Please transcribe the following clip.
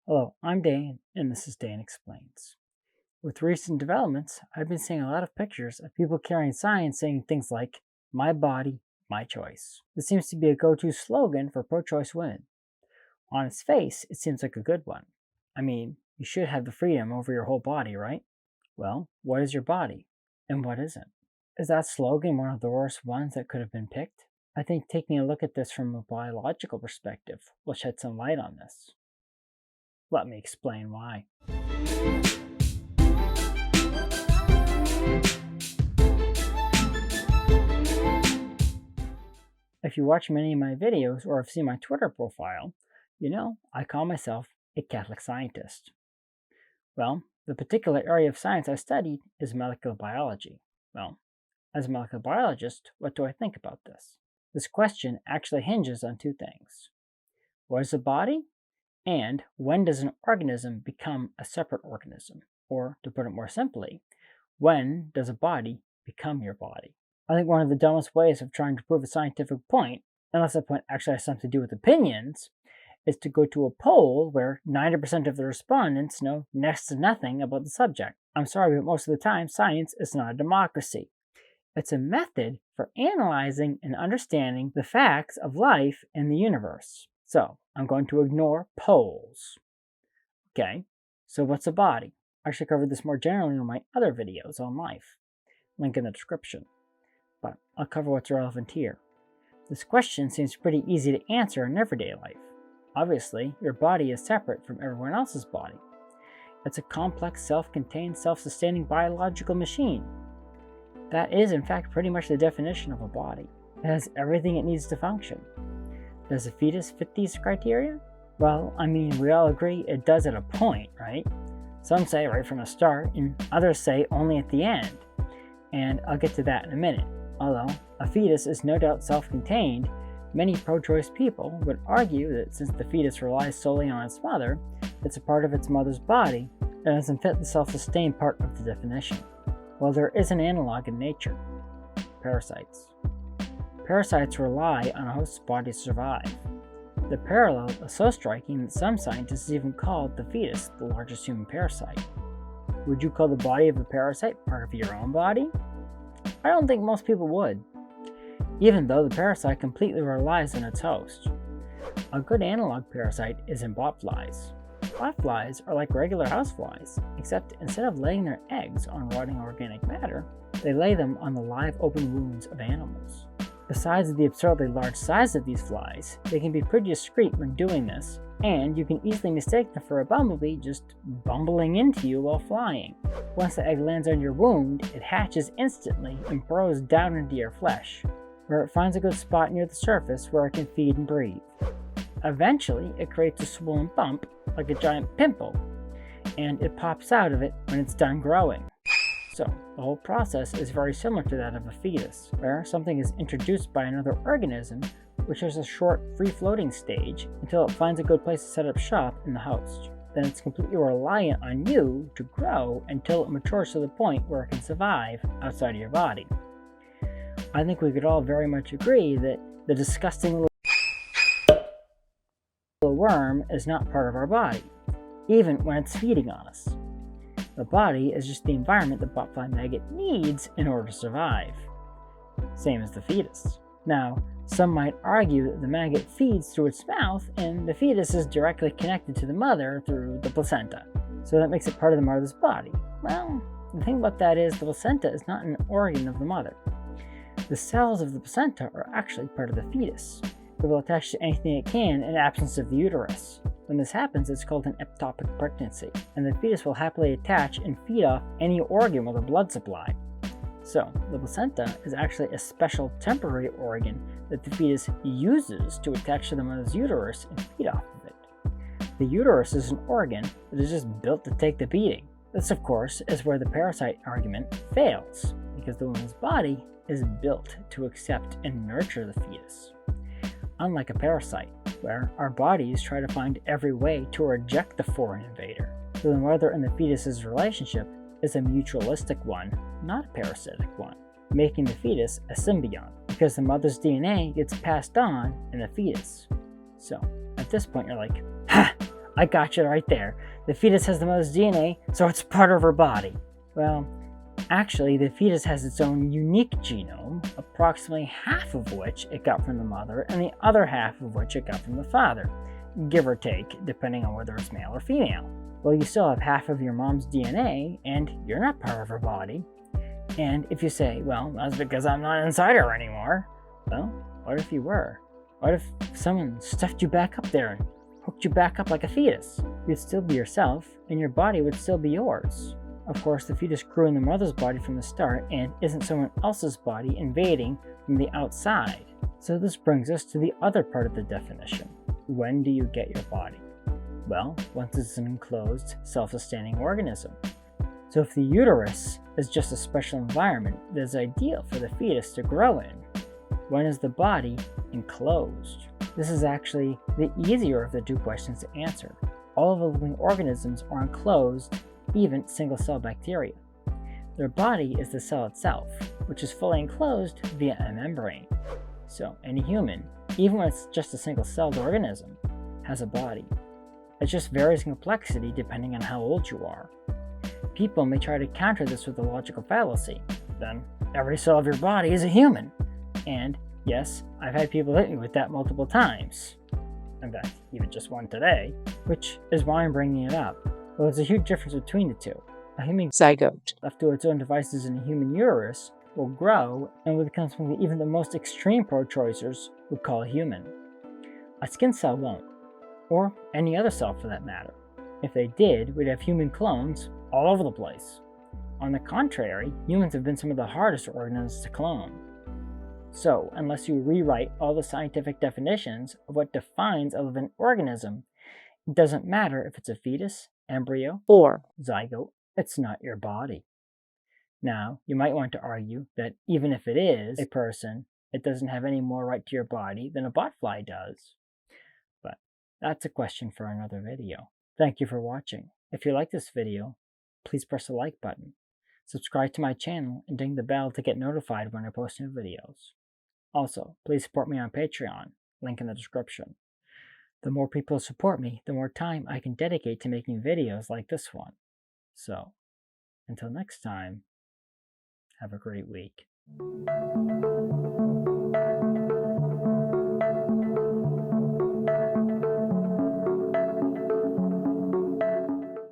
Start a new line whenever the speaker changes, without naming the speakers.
Hello, I'm Dane, and this is Dane Explains. With recent developments, I've been seeing a lot of pictures of people carrying signs saying things like, "My body, my choice." This seems to be a go-to slogan for pro-choice women. On its face, it seems like a good one. I mean, you should have the freedom over your whole body, right? Well, what is your body, and what isn't? Is that slogan one of the worst ones that could have been picked? I think taking a look at this from a biological perspective will shed some light on this. Let me explain why. If you watch many of my videos or have seen my Twitter profile, you know I call myself a Catholic scientist. Well, the particular area of science I studied is molecular biology. Well, as a molecular biologist, what do I think about this? This question actually hinges on two things. What is a body? And when does an organism become a separate organism? Or, to put it more simply, when does a body become your body? I think one of the dumbest ways of trying to prove a scientific point, unless that point actually has something to do with opinions, is to go to a poll where 90% of the respondents know next to nothing about the subject. I'm sorry, but most of the time, science is not a democracy. It's a method for analyzing and understanding the facts of life in the universe. So, I'm going to ignore polls. Okay, so what's a body? I should cover this more generally in my other videos on life. Link in the description. But I'll cover what's relevant here. This question seems pretty easy to answer in everyday life. Obviously, your body is separate from everyone else's body. It's a complex, self-contained, self-sustaining biological machine. That is, in fact, pretty much the definition of a body. It has everything it needs to function. Does a fetus fit these criteria? Well, I mean, we all agree it does at a point, right? Some say right from the start, and others say only at the end. And I'll get to that in a minute. Although a fetus is no doubt self-contained, many pro-choice people would argue that since the fetus relies solely on its mother, it's a part of its mother's body that doesn't fit the self-sustained part of the definition. Well, there is an analog in nature: parasites. Parasites rely on a host's body to survive. The parallel is so striking that some scientists even called the fetus the largest human parasite. Would you call the body of a parasite part of your own body? I don't think most people would, even though the parasite completely relies on its host. A good analog parasite is in botflies. Botflies are like regular houseflies, except instead of laying their eggs on rotting organic matter, they lay them on the live open wounds of animals. Besides the absurdly large size of these flies, they can be pretty discreet when doing this, and you can easily mistake them for a bumblebee just bumbling into you while flying. Once the egg lands on your wound, it hatches instantly and burrows down into your flesh, where it finds a good spot near the surface where it can feed and breathe. Eventually, it creates a swollen bump, like a giant pimple, and it pops out of it when it's done growing. So, the whole process is very similar to that of a fetus, where something is introduced by another organism, which is a short, free-floating stage until it finds a good place to set up shop in the host. Then it's completely reliant on you to grow until it matures to the point where it can survive outside of your body. I think we could all very much agree that the disgusting little worm is not part of our body, even when it's feeding on us. The body is just the environment the botfly maggot needs in order to survive. Same as the fetus. Now, some might argue that the maggot feeds through its mouth and the fetus is directly connected to the mother through the placenta, so that makes it part of the mother's body. Well, the thing about that is the placenta is not an organ of the mother. The cells of the placenta are actually part of the fetus. It will attach to anything it can in absence of the uterus. When this happens, it's called an ectopic pregnancy, and the fetus will happily attach and feed off any organ with a blood supply. So, the placenta is actually a special temporary organ that the fetus uses to attach to the mother's uterus and feed off of it. The uterus is an organ that is just built to take the beating. This, of course, is where the parasite argument fails, because the woman's body is built to accept and nurture the fetus. Unlike a parasite, where our bodies try to find every way to reject the foreign invader. So the mother and the fetus's relationship is a mutualistic one, not a parasitic one, making the fetus a symbiont, because the mother's DNA gets passed on in the fetus. So, at this point you're like, ha! I got you right there. The fetus has the most DNA, so it's part of her body. Well, actually, the fetus has its own unique genome, approximately half of which it got from the mother, and the other half of which it got from the father, give or take, depending on whether it's male or female. Well, you still have half of your mom's DNA, and you're not part of her body. And if you say, well, that's because I'm not inside her anymore, well, what if you were? What if someone stuffed you back up there and hooked you back up like a fetus? You'd still be yourself, and your body would still be yours. Of course, the fetus grew in the mother's body from the start and isn't someone else's body invading from the outside. So this brings us to the other part of the definition. When do you get your body? Well, once it's an enclosed, self-sustaining organism. So if the uterus is just a special environment that is ideal for the fetus to grow in, when is the body enclosed? This is actually the easier of the two questions to answer. All of the living organisms are enclosed, even single-cell bacteria. Their body is the cell itself, which is fully enclosed via a membrane. So any human, even when it's just a single-celled organism, has a body. It just varies in complexity depending on how old you are. People may try to counter this with a logical fallacy. Then, every cell of your body is a human. And, yes, I've had people hit me with that multiple times. In fact, even just one today, which is why I'm bringing it up. Well, there's a huge difference between the two. A human zygote, left to its own devices in a human uterus, will grow and will become something that even the most extreme pro-choicers would call human. A skin cell won't, or any other cell for that matter. If they did, we'd have human clones all over the place. On the contrary, humans have been some of the hardest organisms to clone. So, unless you rewrite all the scientific definitions of what defines a living organism, it doesn't matter if it's a fetus, embryo, or zygote, it's not your body. Now, you might want to argue that even if it is a person, it doesn't have any more right to your body than a botfly does. But that's a question for another video. Thank you for watching. If you like this video, please press the like button. Subscribe to my channel and ding the bell to get notified when I post new videos. Also, please support me on Patreon, link in the description. The more people support me, the more time I can dedicate to making videos like this one. So, until next time, have a great week.